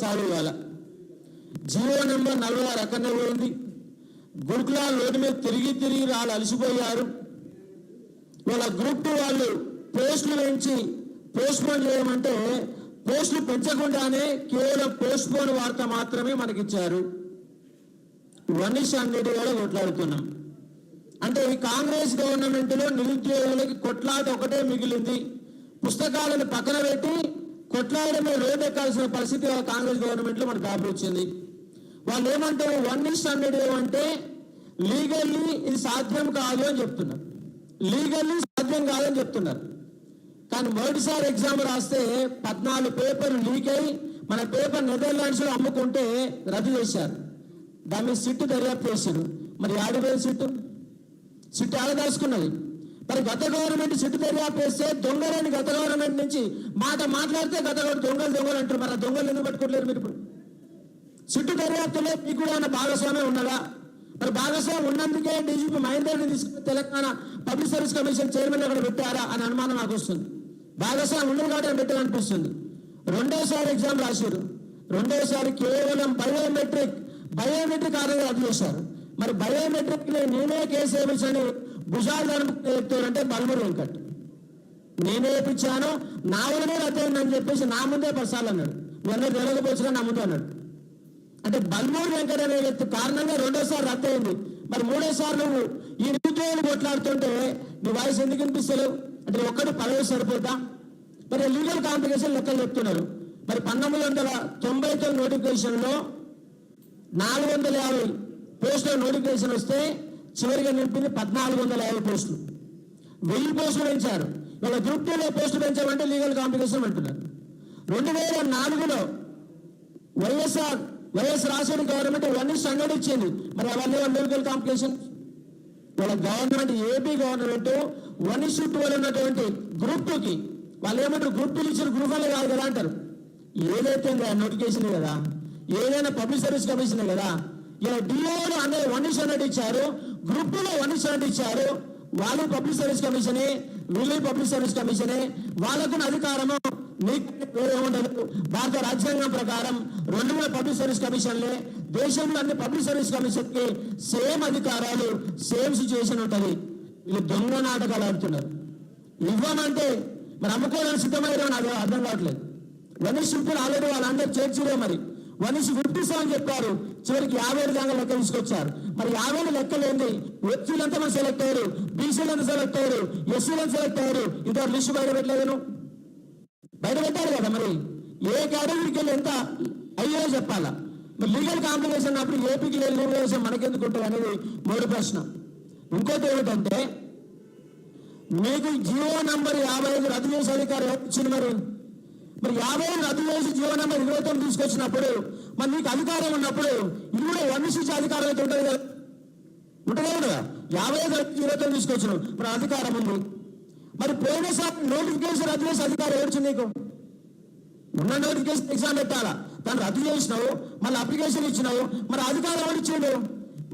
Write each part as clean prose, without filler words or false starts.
సాగు ఇవ్వాలి. GO number 46 అక్కడనే పోయింది. గురుకులాల రోడ్డు మీద తిరిగి వాళ్ళు అలసిపోయారు. వాళ్ళ గ్రూప్ 2 వాళ్ళు పోస్టులు పెంచి పోస్ట్పోన్ చేయమంటే పోస్టులు పెంచకుండానే కేవలం పోస్ట్పోన్ వార్త మాత్రమే మనకిచ్చారు. 1:100 కూడా కొట్లాడుతున్నాం. అంటే ఈ కాంగ్రెస్ గవర్నమెంట్ లో నిరుద్యోగులకి కొట్లాట ఒకటే మిగిలింది. పుస్తకాలను పక్కన పెట్టి కొట్లాడమే రోడ్ ఎక్కాల్సిన పరిస్థితి కాంగ్రెస్ గవర్నమెంట్ లో మనకు దాపుకొచ్చింది. వాళ్ళు ఏమంటే 1:100 ఏమంటే లీగల్లీ ఇది సాధ్యం కాదు అని చెప్తున్నారు. లీగల్లీ సాధ్యం కాదని చెప్తున్నారు. కానీ మొదటిసారి ఎగ్జామ్ రాస్తే 14 పేపర్లు లీక్ అయి మన పేపర్ నెదర్లాండ్స్ లో అమ్ముకుంటే రద్దు చేశారు. దాని మీద సిట్టు దర్యాప్తు చేశారు. మరి 50,000 సిట్టు ఆడదాచుకున్నది. మరి గత గవర్నమెంట్ సిట్టు దర్యాప్తు చేస్తే దొంగలని గత గవర్నమెంట్ నుంచి మాట్లాడితే గత దొంగలు అంటారు. మరి ఆ దొంగలు ఎందుకు పట్టుకోలేరు మీరు? ఇప్పుడు సిట్టు దర్యాప్తులో మీకు కూడా భాగస్వామ్యం ఉన్నదా? మరి భాగస్వామ్యం ఉన్నందుకే డీజీపీ మహేందర్ని తీసుకుని Telangana public service commission chairman అక్కడ పెట్టారా అని అనుమానం నాకు వస్తుంది. భాగస్వామ్యం ఉండదు కాబట్టి పెట్టాలనిపిస్తుంది. రెండోసారి ఎగ్జామ్ రాశారు. రెండోసారి కేవలం బయోమెట్రిక్ ఆధారంగా రద్దు చేశారు. మరి బయోమెట్రిక్ నేనే కేసు వేయించని భుజాలు చెప్తారంటే బల్మూరు వెంకట్ నేనే వేయించాను, నా వల్లనే రద్దు అయిందని చెప్పేసి నా ముందే పర్సాలు అన్నాడు. ఇవన్నీ తెలియకపోవచ్చు నా ముందు అన్నాడు. అంటే బల్మూరు వెంకట అనే వ్యక్తి కారణంగా రెండోసారి రద్దు అయింది. మరి మూడోసారి నువ్వు ఈ నిరుద్యోగులు కొట్లాడుతుంటే నీ వాయిస్ ఎందుకు వినిపిస్తలేవు? అంటే ఒక్కటి పదవి సరిపోతా? మరి లీగల్ కాంప్లికేషన్ లెక్కలు చెప్తున్నారు. మరి 1999 నోటిఫికేషన్ లో 450 పోస్టుల నోటిఫికేషన్ వస్తే చివరిగా నింపింది 1450 పోస్టులు. 1000 పోస్టులు పెంచారు. వాళ్ళ గ్రూప్ 2లో పోస్టులు పెంచామంటే లీగల్ కాంప్లికేషన్ అంటున్నారు. 2004లో వైఎస్ రాజశేఖర గవర్నమెంట్ 1:100 ఇచ్చింది. మరి అవన్నీ లీగల్ కాంప్లికేషన్. వాళ్ళ గవర్నమెంట్ ఏపీ గవర్నమెంట్ 1:12 ఉన్నటువంటి గ్రూప్ 2కి వాళ్ళు ఏమంటారు? గ్రూప్ 2 ఇచ్చిన గ్రూప్ 1 కాదు కదా అంటారు. ఏదైతే నోటిఫికేషన్ కదా, ఏదైనా పబ్లిక్ సర్వీస్ కమిషన్ కదా. ఇలా డిఓలు అనేది 1:100 ఇచ్చారు, గ్రూప్ 2లో 1:100 ఇచ్చారు. వాళ్ళు పబ్లిక్ సర్వీస్ కమిషనే, వీళ్ళు పబ్లిక్ సర్వీస్ కమిషనే. వాళ్ళకున్న అధికారము నీకు ఉండదు. భారత రాజ్యాంగం ప్రకారం 2 పబ్లిక్ సర్వీస్ కమిషన్లే. దేశంలో అన్ని పబ్లిక్ సర్వీస్ కమిషన్ కి సేమ్ అధికారాలు, సేమ్ సిచ్యువేషన్ ఉంటుంది. వీళ్ళు దొంగ నాటకాలు ఆడుతున్నారు. ఇవ్వమంటే మరి అమ్ముకోవడానికి సిద్ధమయ్యారో నాకు అర్థం కావట్లేదు. 1:50 ఆల్రెడీ వాళ్ళందరూ చేర్చిరే. మరి 1:57 చెప్పారు, చివరికి 50 దాకా లెక్క తీసుకొచ్చారు. మరి 50 లెక్కలేంది? ఎస్సీలు ఎంతమంది సెలెక్ట్ అయ్యారు, బీసీలు ఎంత సెలెక్ట్ అయ్యారు, ఎస్సీలు ఎంత సెలెక్ట్ అయ్యారు? ఇంత లిస్టు బయట పెట్టలేదు, బయట పెట్టారు కదా. మరి ఏ కేటగిరీకి వెళ్ళి ఎంత అయ్యో చెప్పాలా? మరి లీగల్ కాంప్లికేషన్ అప్పుడు ఏపీకి వెళ్ళి లీగల్ మనకెందుకు ఉంటుంది అనేది మొదటి ప్రశ్న. ఇంకోటి ఏమిటంటే మీకు జీవో నంబర్ 55 రద్దు చేసే అధికారం ఇచ్చింది. మరి 50 రద్దు చేసి జీవో నంబర్ 29 తీసుకొచ్చినప్పుడు మరి మీకు అధికారం ఉన్నప్పుడు ఇది కూడా 1:6 అధికారం అయితే ఉంటుంది కదా, ఉంటుంది కదా. 50 29 తీసుకొచ్చినావు, మరి అధికారం ఉంది. మరి పోయినసారి నోటిఫికేషన్ రద్దు చేసే అధికారం ఏడ్చింది నీకు? ఉన్న నోటిఫికేషన్ ఎగ్జామ్ పెట్టాలా, దాన్ని రద్దు చేసినావు, మళ్ళీ అప్లికేషన్ ఇచ్చినావు, మరి అధికారం ఎవరు ఇచ్చిండు?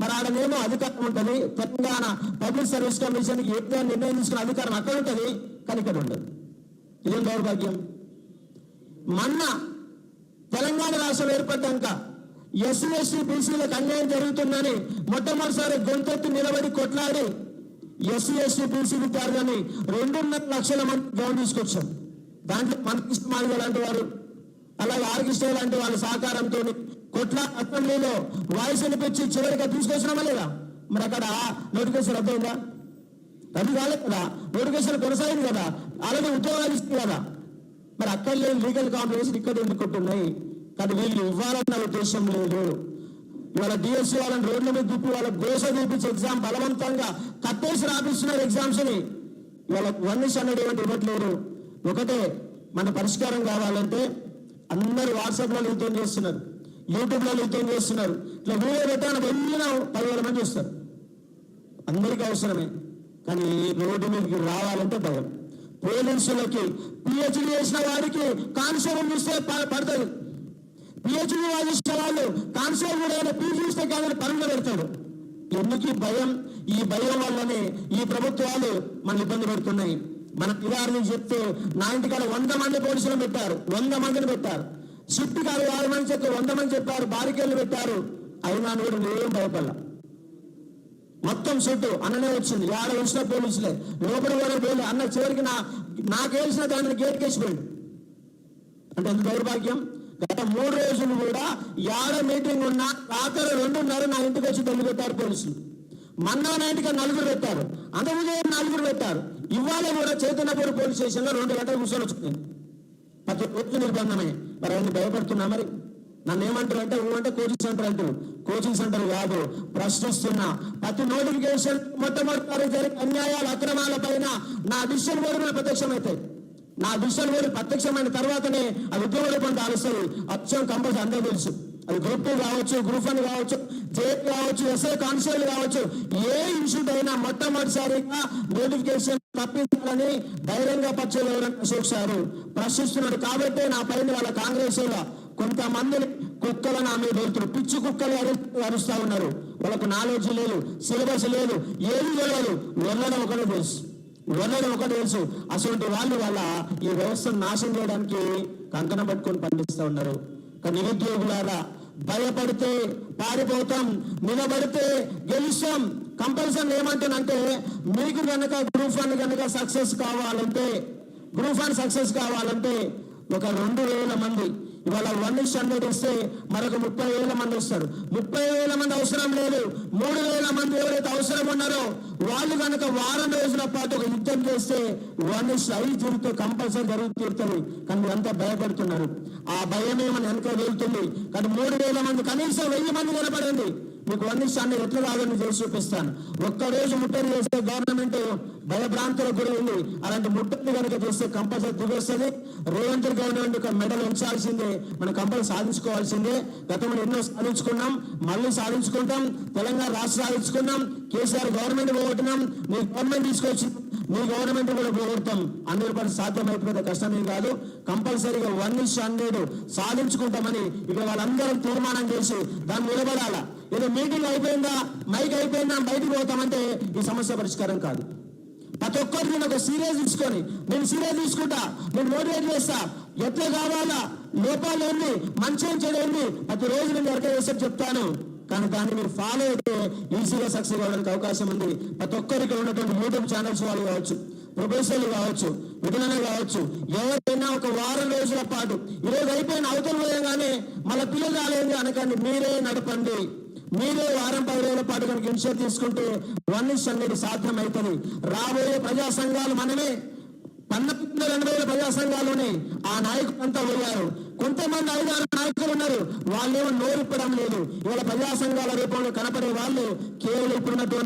మరి ఆడనేమో అధికారం ఉంటుంది. తెలంగాణ పబ్లిక్ సర్వీస్ కమిషన్ ఏదో నిర్ణయం తీసుకున్న అధికారం అక్కడ ఉంటుంది, కానీ ఇక్కడ ఉండదు. ఇదేం దౌర్భాగ్యం. మొన్న తెలంగాణ రాష్ట్రం ఏర్పడ్డాక ఎస్సీ ఎస్టీ బీసీలకు అన్యాయం జరుగుతుందని మొట్టమొదటిసారి గొంతెత్తి నిలబడి కొట్లాడి ఎస్సీ ఎస్టీ బీసీ విద్యార్థులని 2.5 లక్షల మంది గ్రౌండ్ తీసుకొచ్చాం. దాంట్లో మనకి మాదిగ లాంటి వారు, అలాగే ఆర్కిష్ట లాంటి వాళ్ళ సహకారంతో అసెంబ్లీలో వాయిస్ వినిపించి చివరిగా తీసుకొచ్చినామా లేదా? మరి అక్కడ నోటిఫికేషన్ రద్దు అయిందా? రద్దు కాలేదు కదా, నోటిఫికేషన్ కొనసాగింది కదా, అలాగే ఉద్యోగాలు ఇస్తుంది కదా. మరి అక్కడ లేని లీగల్ కాంప్లికేషన్ ఇక్కడ ఎందుకుంటున్నాయి? కానీ వీళ్ళు ఇవ్వాలన్న ఉద్దేశం లేదు. ఇవాళ డిఎస్సీ వాళ్ళని రోడ్ల మీద దిప్పి వాళ్ళ గోస చూపించి ఎగ్జామ్ బలవంతంగా కట్టేసి రాపిస్తున్నారు ఎగ్జామ్స్ ని. ఇవాళ 1:100 ఇవ్వట్లేదు. ఒకటే మన పరిష్కారం కావాలంటే అందరూ వాట్సాప్ లో లింక్ చేస్తున్నారు, యూట్యూబ్ లో లింక్ చేస్తున్నారు. ఇట్లా వీడియో పెట్టాలని వెళ్ళిన 10,000 మంది వస్తారు. అందరికీ అవసరమే, కానీ రోడ్డు మీదకి రావాలంటే భయం. పోలీసులకి పిహెచ్డీ చేసిన వారికి కానిస్టేబుల్ చూస్తే పడుతుంది. పిహెచ్డీ చేసిన వాళ్ళు కానిస్టేబుల్ కూడా పీజీ చూస్తే కానీ పనులు పెడతాడు. ఎందుకు ఈ భయం? ఈ భయం వల్లనే ఈ ప్రభుత్వాలు మన ఇబ్బంది పెడుతున్నాయి. మన పిల్లలు చెప్తే నా ఇంటికాడ 100 మంది పోలీసులు పెట్టారు, 100 మందిని పెట్టారు. షిఫ్ట్కి 6 మంది చెప్పారు, 100 మంది చెప్పారు, బారికేళ్లు పెట్టారు. అయినా కూడా నేనేం భయపడలా. మొత్తం చుట్టూ అన్ననే వచ్చింది, ఏడ వచ్చిన పోలీసులే, లోపల కూడా పోలే. అన్న చివరికి నాకేసిన దాన్ని గేట్ కేసిపోయింది. అంటే ఎంత దౌర్భాగ్యం. గత 3 రోజులు కూడా ఏడ మీటింగ్ ఉన్నా రాత్రి 2:30 నా ఇంటికి వచ్చి తల్లి పెట్టారు పోలీసులు. మన్నా నైట్గా 4 పెట్టారు, అంతకుముందు 4 పెట్టారు. ఇవాళ కూడా చైతన్యపూర్ పోలీస్ స్టేషన్లో 2 గంటలు కూర్చొని వచ్చింది. ప్రతి రోజు నిర్బంధమే. మరి ఆయన భయపడుతున్నా? మరి నన్ను ఏమంటారు అంటే అంటే కోచింగ్ సెంటర్ అంటారు. కోచింగ్ సెంటర్ కాదు, ప్రశ్నిస్తున్నా. ప్రతి నోటిఫికేషన్ మొట్టమొదటి జరిగే అన్యాయాల అక్రమాల పైన నా డిసిషన్ బోర్డు ప్రత్యక్షమవుతాయి. నా డిసిషన్ బోర్డు ప్రత్యక్షమైన తర్వాతనే అది ఉద్యోగ రూపం దాలుస్తుంది. అచ్చం కంపల్సరీ అందరూ తెలుసు. అది గ్రూప్ 2 కావచ్చు, గ్రూప్ 1 కావచ్చు, జేపీ కావచ్చు, ఎస్ఐ కానిస్టేబుల్ కావచ్చు, ఏ ఇన్స్టిట్యూట్ అయినా మొట్టమొదటిసారిగా నోటిఫికేషన్ తప్పించాలని బహిరంగ పక్షులు ఎవరైనా చూశారు, ప్రశ్నిస్తున్నాడు. కాబట్టి నా పైన వాళ్ళ కాంగ్రెస్ కొంతమందిని కుక్కలు నా మీద వెళ్తున్నారు. పిచ్చి కుక్కలు అరుస్తా ఉన్నారు. వాళ్ళకు నాలెడ్జ్ లేదు, సిలబస్ లేదు, ఏది తెలియదు. వెళ్ళడం ఒకటే తెలుసు. అటువంటి వాళ్ళు వాళ్ళ ఈ వ్యవస్థను నాశనం చేయడానికి కంకణం పట్టుకొని పనిచేస్తూ ఉన్నారు. కానీ నిరుద్యోగులారా, భయపడితే పారిపోతాం, నిలబడితే గెలుస్తాం. కంపల్సరీ ఏమంటానంటే, మీకు కనుక గ్రూప్ 1 కనుక సక్సెస్ కావాలంటే ఒక 2,000 మంది ఇవాళ 1:100 ఇస్తే మరొక 30,000 మంది వస్తారు. 30,000 మంది అవసరం లేదు, 3,000 మంది ఎవరైతే అవసరం ఉన్నారో వాళ్ళు కనుక వారం రోజుల పాటు ఒక యుద్ధం చేస్తే 1:5 జరుగుతూ కంపల్సరీ జరుగుతుంది. కానీ మీరంతా భయపడుతున్నారు. ఆ భయమే మన వెనక వెళ్తుంది. కానీ 3,000 మంది, కనీసం 1,000 మంది కనపడండి. మీకు 1:100 ఎట్లా కాదని చేసి చూపిస్తాను. ఒక్కరోజు ముట్టడి చేస్తే గవర్నమెంట్ భయభ్రాంతులకు గురి ఉంది. అలాంటి ముట్టడి కనుక చేస్తే కంపల్సరీ దిగొస్తుంది. రేవంత్ గవర్నమెంట్ ఒక మెడల్ ఉంచాల్సిందే, మనం కంపల్సరీ సాధించుకోవాల్సిందే. గతంలో ఎన్నో సాధించుకున్నాం, మళ్ళీ సాధించుకుంటాం. తెలంగాణ రాష్ట్ర సాధించుకున్నాం, కేసీఆర్ గవర్నమెంట్ పోగొట్టినాం, మీ గవర్నమెంట్ తీసుకొచ్చి మీ గవర్నమెంట్ కూడా పోగొడతాం. 100% సాధ్యమైపోతే కష్టమే కాదు. కంపల్సరీగా 1:100 సాధించుకుంటామని ఇక వాళ్ళందరం తీర్మానం చేసి దాన్ని నిలబడాలా. ఏదో మీటింగ్ అయిపోయిందా, మైక్ అయిపోయిందా, బయటకు పోతామంటే ఈ సమస్య పరిష్కారం కాదు. ప్రతి ఒక్కరు నేను ఒక సీరియస్ తీసుకొని, నేను సీరియస్ తీసుకుంటా, నేను మోటివేట్ చేస్తా. ఎట్లా కావాలా, లోపాలు ఏంది, మంచి చెడు ఏంది, ప్రతిరోజు నేను ఎవరికైనా చేస్తే చెప్తాను. కానీ దాన్ని మీరు ఫాలో అయితే ఈజీగా సక్సెస్ అవ్వడానికి అవకాశం ఉంది. ప్రతి ఒక్కరికి ఉన్నటువంటి యూట్యూబ్ ఛానల్స్ వాళ్ళు కావచ్చు, ప్రొఫెసర్లు కావచ్చు, విధులనే కావచ్చు, ఎవరైనా ఒక వారం రోజుల పాటు ఈరోజు అయిపోయిన అవతల పోయగానే మళ్ళీ పిల్లలు రాలేదు అనకండి, మీరే నడపండి. మీరే వారం 10 రోజుల పాటు కనుక ఇనిషియేటివ్ తీసుకుంటే 1:100 సాధ్యం అవుతుంది. రాబోయే ప్రజా సంఘాలు మనమే. 12,000 ప్రజా సంఘాలు ఉన్నాయి. ఆ నాయకులంతా పోయారు. కొంతమంది 5-6 నాయకులు ఉన్నారు, వాళ్ళేమో నోరిప్పడం లేదు. ఇవాళ ప్రజా సంఘాల రూపంలో కనపడే వాళ్ళు కేవలం ఇప్పుడున్నటువంటి